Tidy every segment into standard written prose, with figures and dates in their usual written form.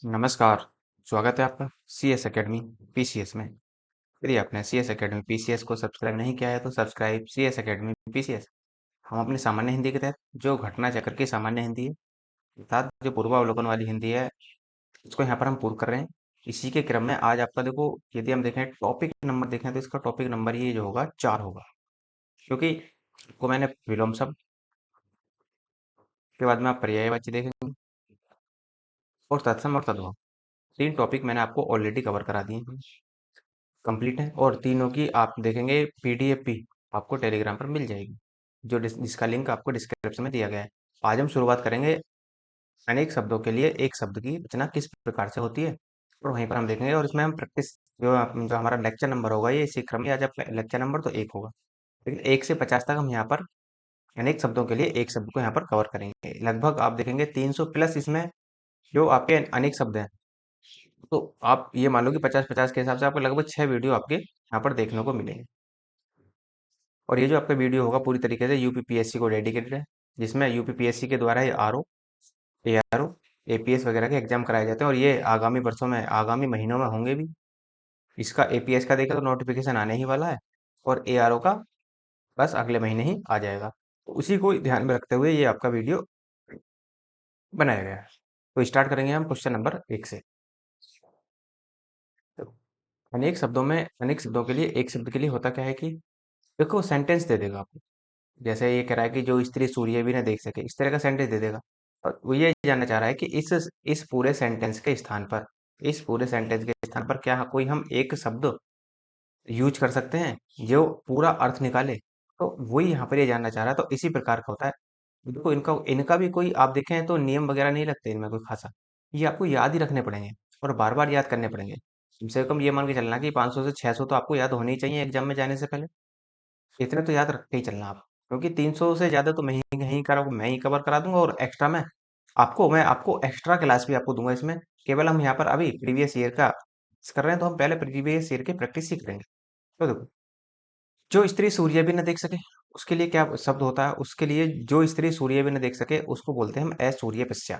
नमस्कार। स्वागत है आपका सी एस अकेडमी पीसीएस में। यदि आपने सी एस अकेडमी पीसीएस को सब्सक्राइब नहीं किया है तो subscribe C S academy PCS. हम अपनी सामान्य हिंदी के तहत जो घटना चक्र की सामान्य हिंदी है अर्थात जो पूर्वावलोकन वाली हिंदी है उसको यहाँ पर हम पूर्ण कर रहे हैं। इसी के क्रम में आज आपका देखो, यदि हम देखें टॉपिक नंबर देखें तो इसका टॉपिक नंबर ये जो होगा 4 होगा, क्योंकि आपको मैंने विलोम शब्द के बाद में आप पर्यायवाची देखेंगे और तत्सम और तद्भव, 3 टॉपिक मैंने आपको ऑलरेडी कवर करा दिए हैं, कंप्लीट है। और तीनों की आप देखेंगे पीडीएफ भी आपको टेलीग्राम पर मिल जाएगी, जो जिसका लिंक आपको डिस्क्रिप्शन में दिया गया है। आज हम शुरुआत करेंगे अनेक शब्दों के लिए एक शब्द की रचना किस प्रकार से होती है, और वहीं पर हम देखेंगे। और इसमें हम प्रैक्टिस जो हमारा लेक्चर नंबर होगा ये इसी क्रम में, आज लेक्चर नंबर तो 1 होगा, लेकिन 1 से 50 तक हम यहाँ पर अनेक शब्दों के लिए एक शब्द को यहाँ पर कवर करेंगे। लगभग आप देखेंगे 300 प्लस इसमें जो आपके अनेक शब्द हैं। तो आप ये मान लो कि 50-50 के हिसाब से आपको लगभग 6 वीडियो आपके यहाँ पर देखने को मिलेंगे। और ये जो आपका वीडियो होगा पूरी तरीके से यूपीपीएससी को डेडिकेटेड है, जिसमें यूपीपीएससी के द्वारा ये आरओ, एआरओ, एपीएस वगैरह के एग्जाम कराए जाते हैं, और ये आगामी वर्षों में, आगामी महीनों में होंगे भी। इसका एपीएस का देखा तो नोटिफिकेशन आने ही वाला है, और एआरओ का बस अगले महीने ही आ जाएगा। तो उसी को ध्यान में रखते हुए ये आपका वीडियो बनाया गया है। तो स्टार्ट करेंगे हम क्वेश्चन नंबर 1 से। तो अनेक शब्दों के लिए एक शब्द के लिए होता क्या है कि देखो सेंटेंस दे देगा आपको। जैसे ये कह रहा है कि जो स्त्री सूर्य भी न देख सके, इस तरह का सेंटेंस दे देगा। और वो ये जानना चाह रहा है कि इस पूरे सेंटेंस के स्थान पर, इस पूरे सेंटेंस के स्थान पर क्या कोई हम एक शब्द यूज कर सकते हैं जो पूरा अर्थ निकाले। तो वही यहाँ पर ये जानना चाह रहा है। तो इसी प्रकार का होता है। देखो इनका इनका भी कोई आप देखें तो नियम वगैरह नहीं लगते इनमें कोई खासा। ये आपको याद ही रखने पड़ेंगे और बार बार याद करने पड़ेंगे। कम से कम ये मान के चलना कि 500 से 600 तो आपको याद होने ही चाहिए एग्जाम में जाने से पहले। इतने तो याद रख के ही चलना आप, क्योंकि 300 से ज्यादा तो मैं ही कवर करा दूंगा। और एक्स्ट्रा मैं आपको एक्स्ट्रा क्लास भी आपको दूंगा इसमें। केवल हम यहाँ पर अभी प्रीवियस ईयर का कर रहे हैं, तो हम पहले प्रीवियस ईयर की प्रैक्टिस ही करेंगे। तो देखो, जो स्त्री सूर्य भी न देख सके उसके लिए क्या शब्द होता है? उसके लिए जो स्त्री सूर्य भी न देख सके उसको बोलते हैं हम असूर्यपस्या।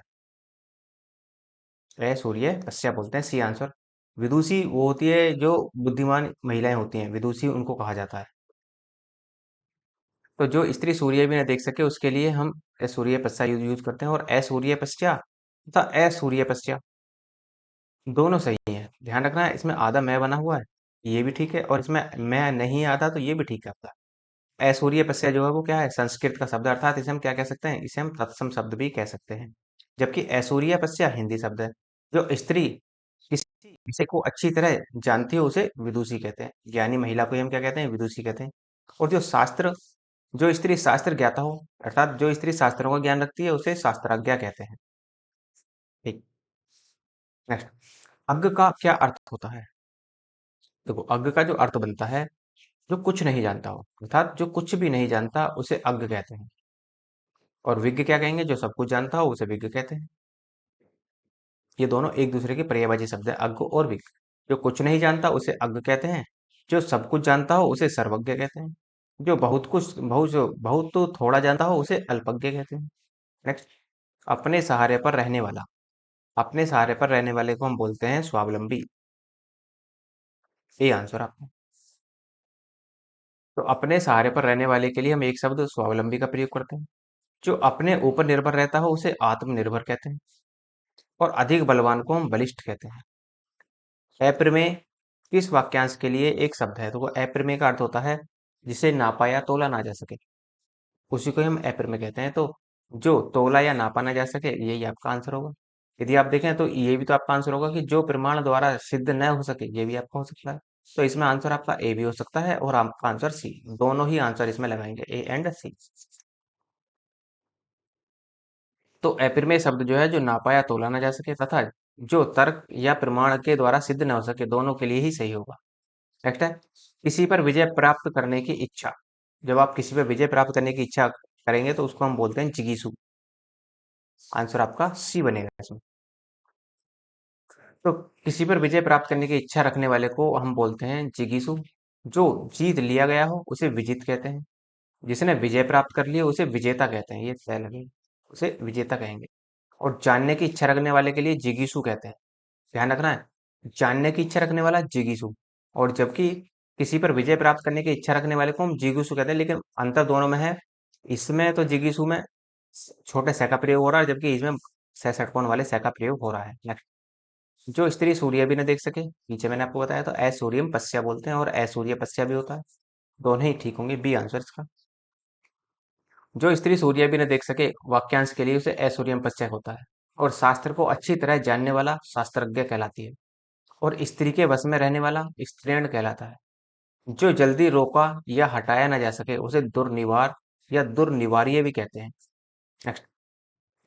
असूर्यपस्या बोलते हैं, सी आंसर। विदुषी वो होती है जो बुद्धिमान महिलाएं होती हैं, विदुषी उनको कहा जाता है। तो जो स्त्री सूर्य भी न देख सके उसके लिए हम असूर्यपस्या यूज करते हैं। और असूर्यपस्या तथा असूर्यपस्या दोनों सही है। ध्यान रखना है, इसमें आधा मैं बना हुआ है, ये भी ठीक है, और इसमें मैं नहीं आता तो ये भी ठीक है आपका। असूर्यपस्या जो है वो क्या है? संस्कृत का शब्द है, अर्थात इसे हम क्या कह सकते हैं? इसे हम तत्सम शब्द भी कह सकते हैं। जबकि असूर्यपस्या हिंदी शब्द है। जो स्त्री किसी विषय को अच्छी तरह जानती है उसे विदुषी कहते हैं। ज्ञानी महिला को ही हम क्या कहते हैं? विदुषी कहते हैं। और जो स्त्री शास्त्र ज्ञाता हो, अर्थात जो स्त्री शास्त्रों का ज्ञान रखती है उसे शास्त्राज्ञा कहते हैं। ठीक। नेक्स्ट, अज्ञ का क्या अर्थ होता है? देखो, अज्ञ का जो अर्थ बनता है, जो कुछ नहीं जानता हो, अर्थात जो कुछ भी नहीं जानता उसे अज्ञ कहते हैं। और विज्ञ क्या कहेंगे? जो सब कुछ जानता हो उसे विज्ञ कहते हैं। ये दोनों एक दूसरे के पर्यायवाची शब्द है, अज्ञ और विज्ञ। जो कुछ नहीं जानता उसे अज्ञ कहते हैं, जो सब कुछ जानता हो उसे सर्वज्ञ कहते हैं, जो बहुत तो थोड़ा जानता हो उसे अल्पज्ञ कहते हैं। नेक्स्ट, अपने सहारे पर रहने वाला। अपने सहारे पर रहने वाले को हम बोलते हैं स्वावलंबी। ये आंसर आपका। तो अपने सहारे पर रहने वाले के लिए हम एक शब्द स्वावलंबी का प्रयोग करते हैं। जो अपने ऊपर निर्भर रहता हो उसे आत्मनिर्भर कहते हैं। और अधिक बलवान को हम बलिष्ठ कहते हैं। अप्रमेय किस वाक्यांश के लिए एक शब्द है? तो वो अप्रमेय का अर्थ होता है जिसे नापा या तोला ना जा सके, उसी को हम अप्रमेय कहते हैं। तो जो तोला या नापा ना जा सके, यही आपका आंसर होगा। यदि आप देखें तो ये भी तो आपका आंसर होगा कि जो प्रमाण द्वारा सिद्ध न हो सके, ये भी आपका हो सकता है। तो इसमें आंसर आपका ए भी हो सकता है और आपका आंसर सी। दोनों ही आंसर इसमें लगाएंगे, ए एंड सी। तो अप्रमेय शब्द जो है जो नापा या तोला ना जा सके तथा जो तर्क या प्रमाण के द्वारा सिद्ध न हो सके, दोनों के लिए ही सही होगा। नेक्स्ट है, किसी पर विजय प्राप्त करने की इच्छा। जब आप किसी पर विजय प्राप्त करने की इच्छा करेंगे तो उसको हम बोलते हैं जिगीसु। आंसर आपका सी बनेगा इसमें। तो किसी पर विजय प्राप्त करने की इच्छा रखने वाले को हम बोलते हैं जिगीसु। जो जीत लिया गया हो उसे विजित कहते हैं। जिसने विजय प्राप्त कर ली उसे विजेता कहते हैं। ये तय लगे, उसे विजेता कहेंगे। और जानने की इच्छा रखने वाले के लिए जिगीसु कहते हैं। ध्यान रखना है, जानने की इच्छा रखने वाला जिगीसु, और जबकि किसी पर विजय प्राप्त करने की इच्छा रखने वाले को हम जिगीसु कहते हैं, लेकिन अंतर दोनों में है। इसमें तो जिगीसु में छोटे स का प्रयोग हो रहा है, जबकि इसमें स षटकोण वाले स का प्रयोग हो रहा है। नेक्स्ट, जो स्त्री सूर्य भी न देख सके, नीचे मैंने आपको बताया तो असूर्यम पश्या बोलते हैं, और असूर्य पश्या भी होता है। दोनों ही ठीक होंगे, बी आंसर इसका। जो स्त्री सूर्य भी न देख सके वाक्यांश के लिए उसे असूर्यम पश्या होता है, और शास्त्र को अच्छी तरह जानने वाला शास्त्रज्ञ कहलाती है, और स्त्री के वश में रहने वाला स्त्रीण कहलाता है। जो जल्दी रोका या हटाया ना जा सके उसे दुर्निवार या दुर्निवार्य भी कहते हैं। नेक्स्ट,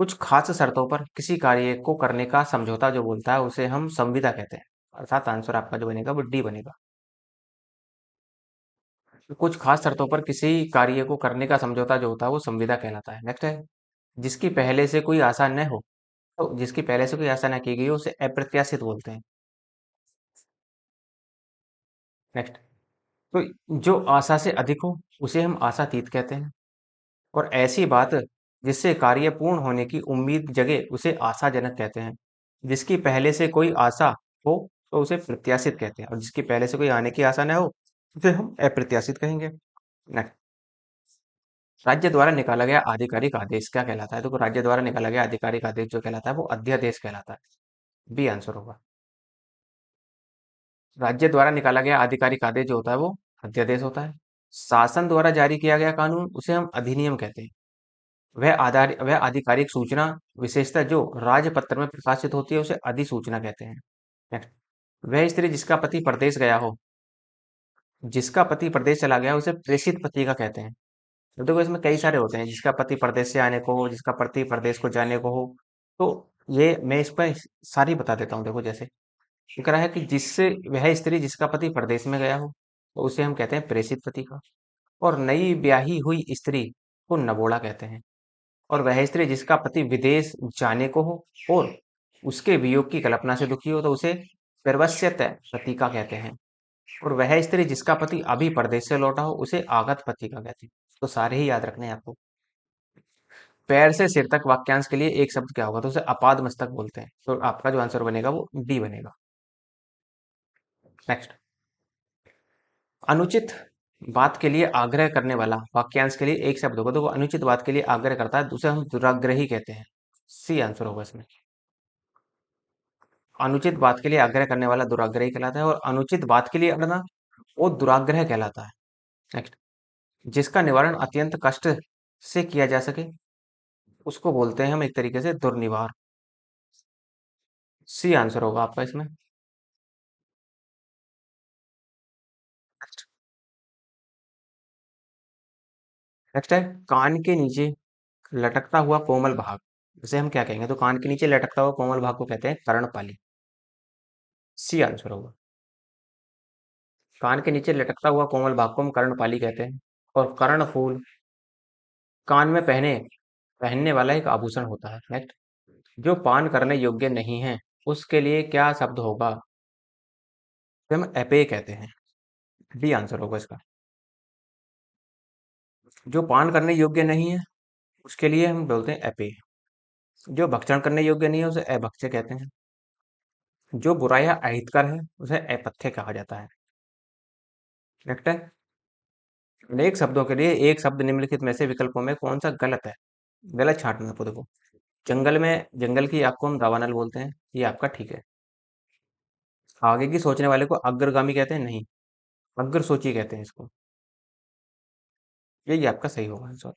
कुछ खास शर्तों पर किसी कार्य को करने का समझौता जो बोलता है उसे हम संविदा कहते हैं, अर्थात आंसर आपका जो बनेगा वो डी बनेगा। कुछ खास शर्तों पर किसी कार्य को करने का समझौता जो होता है वो संविदा कहलाता है। नेक्स्ट है, जिसकी पहले से कोई आशा न हो, तो जिसकी पहले से कोई आशा न की गई हो उसे अप्रत्याशित बोलते हैं। नेक्स्ट, तो जो आशा से अधिक हो उसे हम आशातीत कहते हैं, और ऐसी बात जिससे कार्य पूर्ण होने की उम्मीद जगे उसे आशाजनक कहते हैं। जिसकी पहले से कोई आशा हो तो उसे प्रत्याशित कहते हैं, और जिसकी पहले से कोई आने की आशा न हो उसे हम अप्रत्याशित कहेंगे। नेक्स्ट, राज्य द्वारा निकाला गया आधिकारिक आदेश क्या कहलाता है? तो राज्य द्वारा निकाला गया आधिकारिक आदेश जो कहलाता है वो अध्यादेश कहलाता है, बी आंसर होगा। राज्य द्वारा निकाला गया आधिकारिक आदेश जो होता है वो अध्यादेश होता है। शासन द्वारा जारी किया गया कानून उसे हम अधिनियम कहते हैं। वह आधिकारिक सूचना विशेषतः जो राजपत्र में प्रकाशित होती है उसे अधिसूचना कहते हैं। नेक्स्ट, वह स्त्री जिसका पति परदेश गया हो, जिसका पति प्रदेश चला गया उसे प्रेषित पति का कहते हैं। तो देखो इसमें कई सारे होते हैं, जिसका पति प्रदेश से आने को हो, जिसका पति प्रदेश को जाने को हो। तो ये मैं इस पर सारी बता देता हूँ। देखो जैसे ये कह रहा है कि जिससे वह स्त्री जिसका पति प्रदेश में गया हो तो उसे हम कहते हैं प्रेषित पति का, और नई ब्याही हुई स्त्री को नवोड़ा कहते हैं, और वह स्त्री जिसका पति विदेश जाने को हो और उसके वियोग की कल्पना से दुखी हो तो उसे प्रवस्यत पतिका कहते हैं, और वह स्त्री जिसका पति अभी परदेश से लौटा हो उसे आगत पतिका कहते हैं। तो सारे ही याद रखने हैं आपको। पैर से सिर तक वाक्यांश के लिए एक शब्द क्या होगा? तो उसे अपाद मस्तक बोलते हैं, तो आपका जो आंसर बनेगा वो डी बनेगा। नेक्स्ट, अनुचित बात के लिए आग्रह करने वाला वाक्यांश के लिए एक शब्द होगा, तो वो अनुचित बात के लिए आग्रह करता है, दूसरे हम दुराग्रही कहते हैं, सी आंसर होगा इसमें। अनुचित बात के लिए आग्रह करने वाला दुराग्रही कहलाता है, और अनुचित बात के लिए अड़ना वो दुराग्रह कहलाता है। नेक्स्ट, जिसका निवारण अत्यंत कष्ट से किया जा सके उसको बोलते हैं हम एक तरीके से दुर्निवार, सी आंसर होगा आपका इसमें। नेक्स्ट है, कान के नीचे लटकता हुआ कोमल भाग, इसे हम क्या कहेंगे? तो कान के नीचे लटकता हुआ कोमल भाग को कहते हैं कर्णपाली, सी आंसर होगा। कान के नीचे लटकता हुआ कोमल भाग को हम कर्णपाली कहते हैं, और कर्णफूल कान में पहनने वाला एक आभूषण होता है। नेक्स्ट, जो पान करने योग्य नहीं है उसके लिए क्या शब्द होगा? तो हम एपेय कहते हैं, डी आंसर होगा इसका। जो पान करने योग्य नहीं है उसके लिए हम बोलते हैं एपेय। जो भक्षण करने योग्य नहीं है उसे अभक्ष्य कहते हैं। जो बुरा या अहितकर है उसे अपथ्य कहा जाता है। नेक्स्ट है, अनेक शब्दों के लिए एक शब्द निम्नलिखित में से विकल्पों में कौन सा गलत है? गलत छांटना है आपको। देखो, जंगल में जंगल की आग को हम दावानल बोलते हैं, ये आपका ठीक है। आगे की सोचने वाले को अग्रगामी कहते हैं, नहीं, अग्र सोची कहते हैं इसको, यही आपका सही होगा आंसर।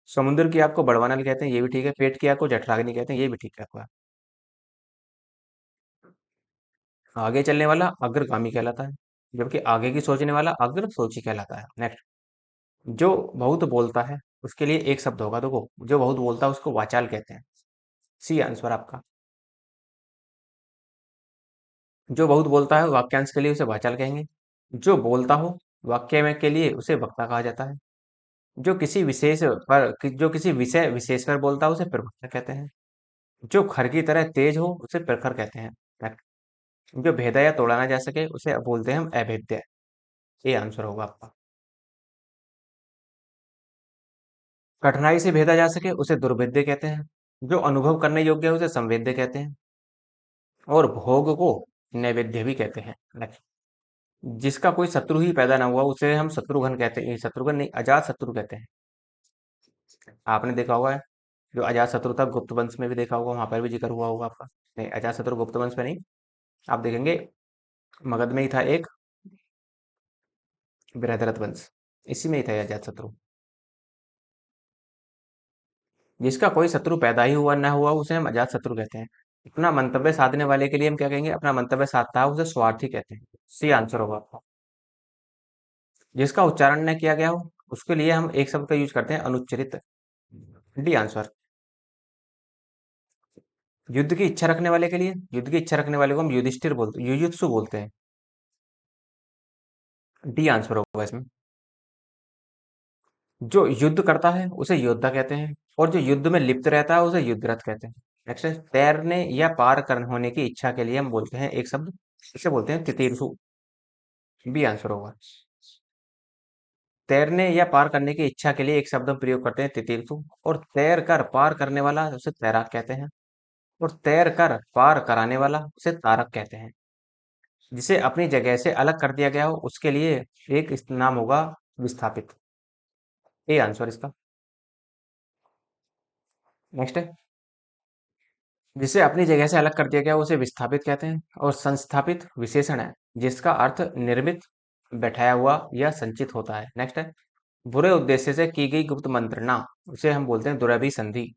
समुद्र की आग को बड़वानल कहते हैं, ये भी ठीक है। पेट की आग को जठराग्नि कहते हैं, ये भी ठीक है आपका। आगे चलने वाला अग्रगामी कहलाता है, जबकि आगे की सोचने वाला अग्र सोची कहलाता है। नेक्स्ट, जो बहुत बोलता है उसके लिए एक शब्द होगा। देखो, जो बहुत बोलता है उसको वाचाल कहते हैं, सी आंसर आपका। जो बहुत बोलता है वाक्यांश के लिए उसे वाचाल कहेंगे। जो बोलता हो वाक्य में के लिए उसे वक्ता कहा जाता है। जो किसी विषय विशेष पर बोलता है उसे प्रवक्ता कहते हैं। जो खर की तरह तेज हो उसे प्रखर कहते हैं। जो भेदा या तोड़ा ना जा सके उसे बोलते हैं हम अभेद्य, ये आंसर होगा आपका। कठिनाई से भेदा जा सके उसे दुर्भेद्य कहते हैं। जो अनुभव करने योग्य है उसे संवेद्य कहते हैं। और भोग को नैवेद्य भी कहते हैं। Next, जिसका कोई शत्रु ही पैदा ना हुआ उसे हम शत्रुघ्न कहते हैं, शत्रुघ्न नहीं, अजात शत्रु कहते हैं। आपने देखा होगा जो अजात शत्रु था, गुप्त वंश में भी देखा होगा, वहां पर भी जिक्र हुआ होगा आपका। नहीं, अजात शत्रु गुप्त वंश में नहीं, आप देखेंगे मगध में ही था एक, बृहद्रथ वंश, इसी में ही था अजात शत्रु। जिसका कोई शत्रु पैदा ही हुआ ना हुआ उसे हम अजात शत्रु कहते हैं। अपना मंतव्य साधने वाले के लिए हम क्या कहेंगे, अपना मंतव्य साधता है उसे स्वार्थी कहते हैं। सी आंसर होगा आपका। जिसका उच्चारण न किया गया हो उसके लिए हम एक शब्द का यूज करते हैं, अनुच्चरित। D answer. युद्ध की इच्छा रखने वाले के लिए, युद्ध की इच्छा रखने वाले को हम युधिष्ठिर बोलते, युयुत्सु बोलते हैं। डी आंसर होगा इसमें। जो युद्ध करता है उसे योद्धा कहते हैं, और जो युद्ध में लिप्त रहता है उसे युद्धरत कहते हैं। नेक्स्ट है, तैरने या पार कर होने की इच्छा के लिए हम बोलते हैं एक शब्द, इसे बोलते हैं तितीर्षु। बी आंसर होगा। तैरने या पार करने की इच्छा के लिए एक शब्द हम प्रयोग करते हैं तितीर्षु, और तैर कर पार करने वाला उसे तैराक कहते हैं, और तैर कर पार कराने वाला उसे तारक कहते हैं। जिसे अपनी जगह से अलग कर दिया गया हो उसके लिए एक नाम होगा विस्थापित। ए आंसर इसका। नेक्स्ट है, जिसे अपनी जगह से अलग कर दिया गया उसे विस्थापित कहते हैं, और संस्थापित विशेषण है जिसका अर्थ निर्मित, बैठाया हुआ या संचित होता है। नेक्स्ट है, बुरे उद्देश्य से की गई गुप्त मंत्रणा उसे हम बोलते हैं दुरभिसंधि।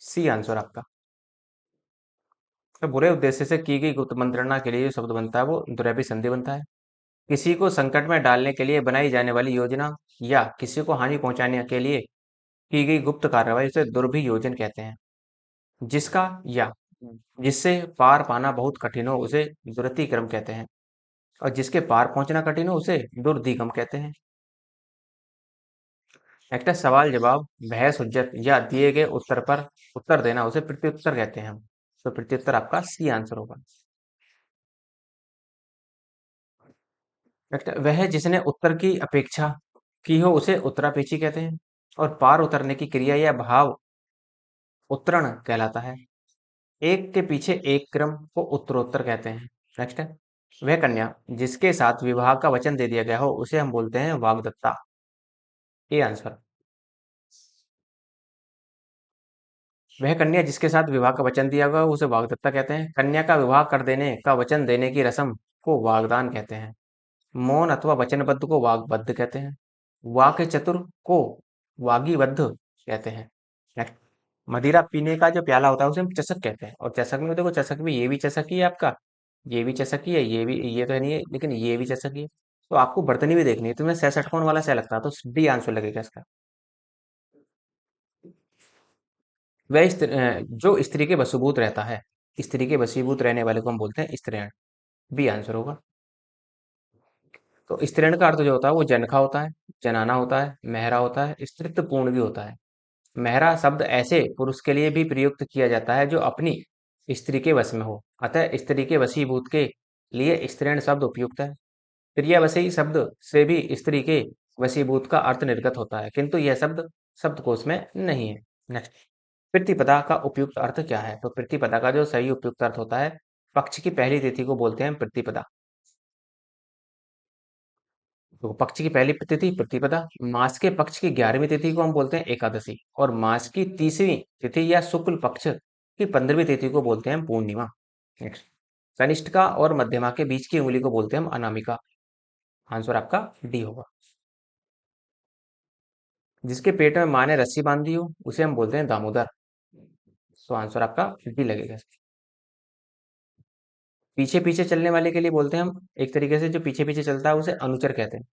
सी आंसर आपका। तो बुरे उद्देश्य से की गई गुप्त मंत्रणा के लिए जो शब्द बनता है वो दुरभिसंधि बनता है। किसी को संकट में डालने के लिए बनाई जाने वाली योजना या किसी को हानि पहुंचाने के लिए की गई गुप्त कार्रवाई उसे दुर्भियोजन कहते हैं। जिसका या जिससे पार पाना बहुत कठिन हो उसे दुरतिक्रम कहते हैं, और जिसके पार पहुंचना कठिन हो उसे दुर्दिगम कहते हैं। नेक्स्ट है, सवाल जवाब, बहस हुज्जत या दिए गए उत्तर पर उत्तर देना उसे प्रत्युत्तर कहते हैं हम। तो प्रत्युत्तर आपका सी आंसर होगा। नेक्स्ट, वह जिसने उत्तर की अपेक्षा की हो उसे उत्तरापेक्षी कहते हैं, और पार उतरने की क्रिया या भाव उत्तरण कहलाता है। एक के पीछे एक क्रम को उत्तरोत्तर कहते हैं। नेक्स्ट है, वह कन्या जिसके साथ विवाह का वचन दे दिया गया हो उसे हम बोलते हैं वाग्दत्ता। A answer. वह कन्या जिसके साथ विवाह का वचन दिया गया हो उसे वाग्दत्ता कहते हैं। कन्या का विवाह कर देने का वचन देने की रस्म को वागदान कहते हैं। मौन अथवा वचनबद्ध को वाग्बद्ध कहते हैं। वाक्य चतुर को वागीबद्ध कहते हैं। नेक्स्ट, मदिरा पीने का जो प्याला होता है उसे हम चषक कहते हैं, और चषक में देखो, चषक में ये भी चषक ही है आपका, ये भी चषक ही है, ये भी, ये तो नहीं है लेकिन ये भी चषक ही है। तो आपको बर्तनी भी देखनी है, तुम्हें सह षटकोण वाला सह लगता है तो डी आंसर लगेगा इसका। वह जो स्त्री के वशीभूत रहता है, स्त्री के वशीभूत रहने वाले को हम बोलते हैं स्त्रीण। बी आंसर होगा। तो स्त्रीण का अर्थ जो होता है वो जनखा होता है, जनाना होता है, मेहरा होता है, स्त्रीत्व पूर्ण भी होता है। मेहरा शब्द ऐसे पुरुष के लिए भी प्रयुक्त किया जाता है जो अपनी स्त्री के वश में हो, अतः स्त्री के वशीभूत के लिए स्त्रीण शब्द उपयुक्त है। प्रियवशी शब्द से भी स्त्री के वशीभूत का अर्थ निर्गत होता है, किंतु यह शब्द शब्दकोश में नहीं है। नेक्स्ट, प्रतिपदा का उपयुक्त अर्थ क्या है? तो प्रतिपदा का जो सही उपयुक्त अर्थ होता है, पक्ष की पहली तिथि को बोलते हैं प्रतिपदा। तो पक्ष की पहली तिथि प्रतिपदा, मास के पक्ष की 11वीं तिथि को हम बोलते हैं एकादशी, और मास की 30वीं तिथि या शुक्ल पक्ष की 15वीं तिथि को बोलते हैं पूर्णिमा। नेक्स्ट, कनिष्ठिका और मध्यमा के बीच की उंगली को बोलते हैं हम अनामिका। आंसर आपका डी होगा। जिसके पेट में माँ ने रस्सी बांधी हो उसे हम बोलते हैं दामोदर। तो आंसर आपका डी लगेगा। पीछे पीछे चलने वाले के लिए बोलते हैं हम एक तरीके से, जो पीछे पीछे चलता है उसे अनुचर कहते हैं,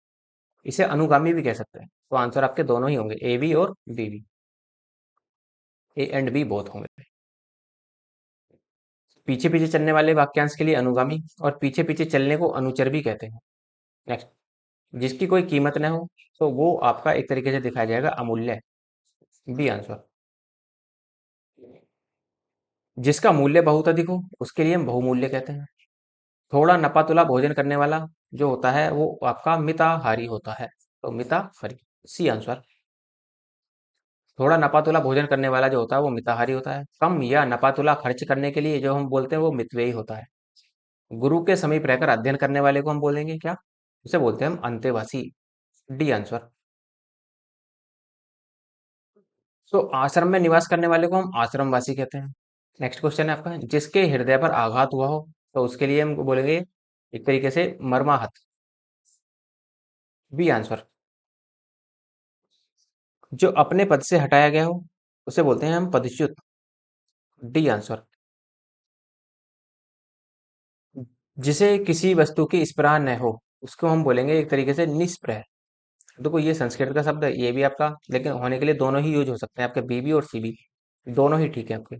इसे अनुगामी भी कह सकते हैं। तो आंसर आपके दोनों ही होंगे, ए बी और B B, A and B both होंगे। पीछे पीछे चलने वाले वाक्यांश के लिए अनुगामी, और पीछे पीछे चलने को अनुचर भी कहते हैं। नेक्स्ट, जिसकी कोई कीमत न हो तो वो आपका एक तरीके से दिखाया जाएगा अमूल्य। B answer. जिसका मूल्य बहुत अधिक हो उसके लिए हम बहुमूल्य कहते हैं। थोड़ा नपा तुला भोजन करने वाला जो होता है वो आपका मिताहारी होता है, तो मिताहारी। C answer. थोड़ा नपातुला भोजन करने वाला जो होता है वो मिताहारी होता है। कम या नपातुला खर्च करने के लिए जो हम बोलते हैं वो मितव्ययी होता है। गुरु के समीप रहकर अध्ययन करने वाले को हम बोलेंगे क्या? उसे बोलते हैं हम अंतेवासी। D answer. तो आश्रम में निवास करने वाले को हम आश्रमवासी कहते हैं। नेक्स्ट क्वेश्चन है आपका, जिसके हृदय पर आघात हुआ हो तो उसके लिए हम बोलेंगे एक तरीके से मर्माहत। B answer. जो अपने पद से हटाया गया हो उसे बोलते हैं हम पदच्युत। D answer. जिसे किसी वस्तु की स्पृहा न हो उसको हम बोलेंगे एक तरीके से निस्पृह। देखो ये संस्कृत का शब्द है, ये भी आपका लेकिन होने के लिए दोनों ही यूज हो सकते हैं, आपके बी भी और सी भी, दोनों ही ठीक है आपके।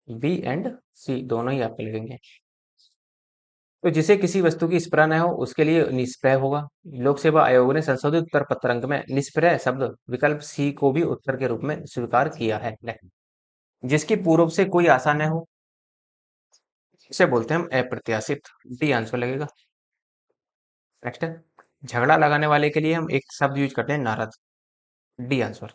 बी एंड सी दोनों ही आपके लगेंगे। तो जिसे किसी वस्तु की स्पृहा न हो उसके लिए निष्प्रह होगा। लोक सेवा आयोग ने संशोधित उत्तर पत्रांक में निष्प्रह शब्द विकल्प सी को भी उत्तर के रूप में स्वीकार किया है। जिसकी पूर्व से कोई आशा न हो इसे बोलते हैं हम अप्रत्याशित। डी आंसर लगेगा। नेक्स्ट है, झगड़ा लगाने वाले के लिए हम एक शब्द यूज करते हैं नारद। D answer.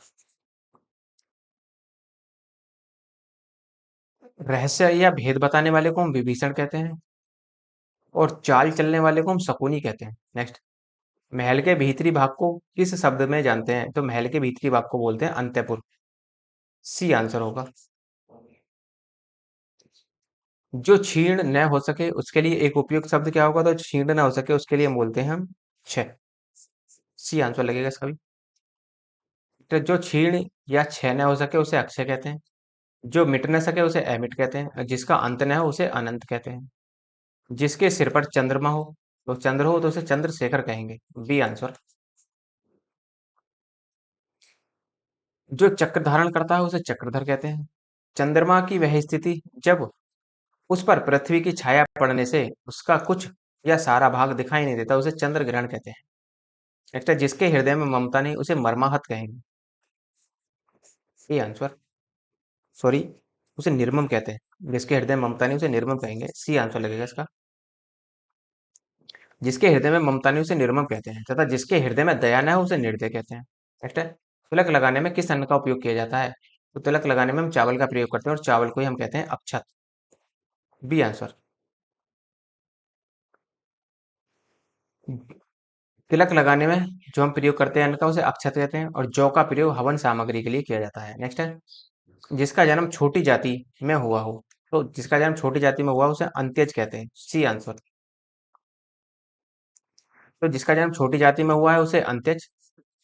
रहस्य या भेद बताने वाले को हम विभीषण कहते हैं और चाल चलने वाले को हम शकुनी कहते हैं। नेक्स्ट, महल के भीतरी भाग को किस शब्द में जानते हैं? तो महल के भीतरी भाग को बोलते हैं अंतःपुर। सी आंसर होगा। जो क्षीण न हो सके उसके लिए एक उपयुक्त शब्द क्या होगा? तो क्षीण न हो सके उसके लिए हम बोलते हैं हम क्षय। सी आंसर लगेगा इसका भी। तो जो क्षीण या क्षय न हो सके उसे अक्षय कहते हैं। जो मिट न सके उसे अमिट कहते हैं और जिसका अंत न हो उसे अनंत कहते हैं। जिसके सिर पर चंद्रमा हो तो चंद्र हो तो उसे चंद्रशेखर कहेंगे। B answer. जो चक्र धारण करता है उसे चक्रधर कहते हैं। चंद्रमा की वह स्थिति जब उस पर पृथ्वी की छाया पड़ने से उसका कुछ या सारा भाग दिखाई नहीं देता उसे चंद्र ग्रहण कहते हैं। नेक्स्ट है, जिसके हृदय में ममता नहीं उसे मर्माहत कहेंगे। ये आंसर। सॉरी, उसे निर्मम कहते हैं। जिसके हृदय में ममता नहीं उसे निर्मम कहेंगे। सी आंसर लगेगा इसका। जिसके हृदय में ममता नहीं उसे निर्मम कहते हैं तथा जिसके हृदय में दया न है उसे निर्दय कहते हैं। नेक्स्ट है, तिलक लगाने में किस अन्न का उपयोग किया जाता है? तो तिलक लगाने में हम चावल का प्रयोग करते हैं और चावल को ही हम कहते हैं अक्षत। B answer. तिलक लगाने में जो हम प्रयोग करते हैं अन्न का उसे अक्षत कहते हैं और जौ का प्रयोग हवन सामग्री के लिए किया जाता है। नेक्स्ट है, जिसका जन्म छोटी जाति में हुआ हो तो जिसका जन्म छोटी जाति में हुआ उसे अंत्यज कहते हैं। C answer. तो जिसका जन्म छोटी जाति में हुआ है उसे अंत्यज।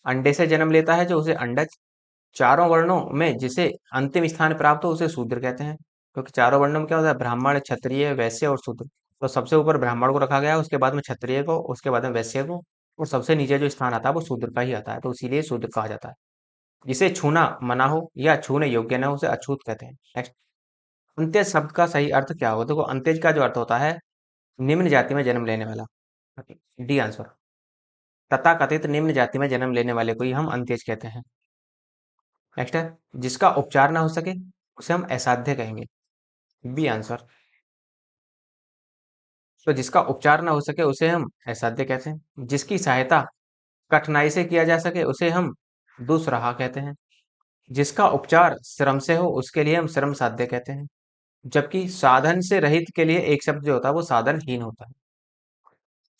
अंडे से जन्म लेता है जो उसे अंडज। चारों वर्णों में जिसे अंतिम स्थान प्राप्त हो उसे शूद्र कहते हैं। क्योंकि चारों वर्णों में क्या होता है? ब्राह्मण, क्षत्रिय, वैश्य और शूद्र। तो सबसे ऊपर ब्राह्मण को रखा गया है, उसके बाद में क्षत्रिय को, उसके बाद में वैश्य को और सबसे नीचे जो स्थान आता है वो शूद्र का ही आता है, तो इसीलिए शूद्र कहा जाता है। जिसे छूना मना हो या छूने योग्य न हो उसे अछूत कहते हैं। नेक्स्ट, अंत्यज शब्द का सही अर्थ क्या होगा? देखो अंत्यज का जो अर्थ होता है निम्न जाति में जन्म लेने वाला। D answer. तथाकथित निम्न जाति में जन्म लेने वाले को ही हम अंत्यज कहते हैं। नेक्स्ट है, जिसका उपचार ना हो सके उसे हम असाध्य कहेंगे। B answer. तो जिसका उपचार ना हो सके उसे हम असाध्य कहते हैं। जिसकी सहायता कठिनाई से किया जा सके उसे हम दुस्सह कहते हैं। जिसका उपचार श्रम से हो उसके लिए हम श्रम साध्य कहते हैं। जबकि साधन से रहित के लिए एक शब्द जो होता है वो साधनहीन होता है।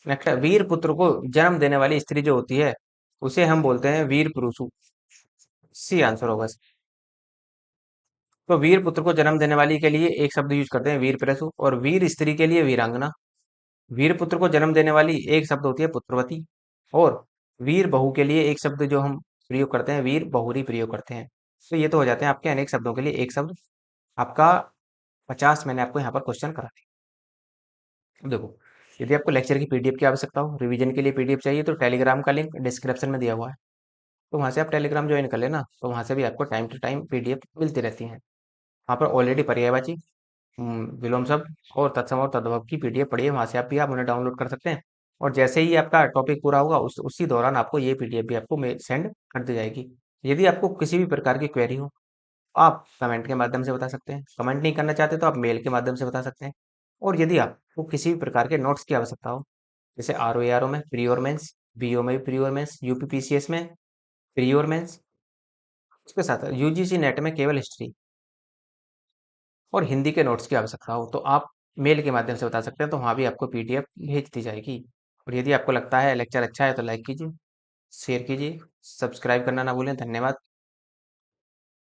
नेक्स्ट है, वीर पुत्र को जन्म देने वाली स्त्री जो होती है उसे हम बोलते हैं वीर पुरुषु। सी आंसर होगा। तो वीर पुत्र को जन्म देने वाली के लिए एक शब्द यूज करते हैं वीर प्रसु और वीर स्त्री के लिए वीरांगना। वीर पुत्र को जन्म देने वाली एक शब्द होती है पुत्रवती और वीर बहू के लिए एक शब्द जो हम प्रयोग करते हैं वीर बहुरी प्रयोग करते हैं। तो ये तो हो जाते हैं आपके अनेक शब्दों के लिए एक शब्द। आपका 50 मैंने आपको यहाँ पर क्वेश्चन करा दिया। देखो, यदि आपको लेक्चर की पीडीएफ की आवश्यकता हो, रिवीजन के लिए पीडीएफ चाहिए तो टेलीग्राम का लिंक डिस्क्रिप्शन में दिया हुआ है, तो वहाँ से आप टेलीग्राम ज्वाइन कर लेना, तो वहाँ से भी आपको टाइम टू टाइम पीडीएफ मिलती रहती है। वहाँ पर ऑलरेडी पर्यायवाची, विलोम शब्द और तत्सम और तद्भव की पीडीएफ पड़ी है, वहाँ से आप भी आप उन्हें डाउनलोड कर सकते हैं। और जैसे ही आपका टॉपिक पूरा होगा उसी दौरान आपको ये पीडीएफ भी आपको सेंड कर दी जाएगी। यदि आपको किसी भी प्रकार की क्वेरी हो आप कमेंट के माध्यम से बता सकते हैं, कमेंट नहीं करना चाहते तो आप मेल के माध्यम से बता सकते हैं। और यदि आपको किसी भी प्रकार के नोट्स की आवश्यकता हो, जैसे R O A R O में प्री और मेंस, बी ओ में भी प्री और मेंस, यूपी पीसीएस में प्री और मेंस, उसके साथ यूजीसी नेट में केवल हिस्ट्री और हिंदी के नोट्स की आवश्यकता हो तो आप मेल के माध्यम से बता सकते हैं, तो वहाँ भी आपको पीडीएफ भेज दी जाएगी। और यदि आपको लगता है लेक्चर अच्छा है तो लाइक कीजिए, शेयर कीजिए, सब्सक्राइब करना ना भूलें। धन्यवाद।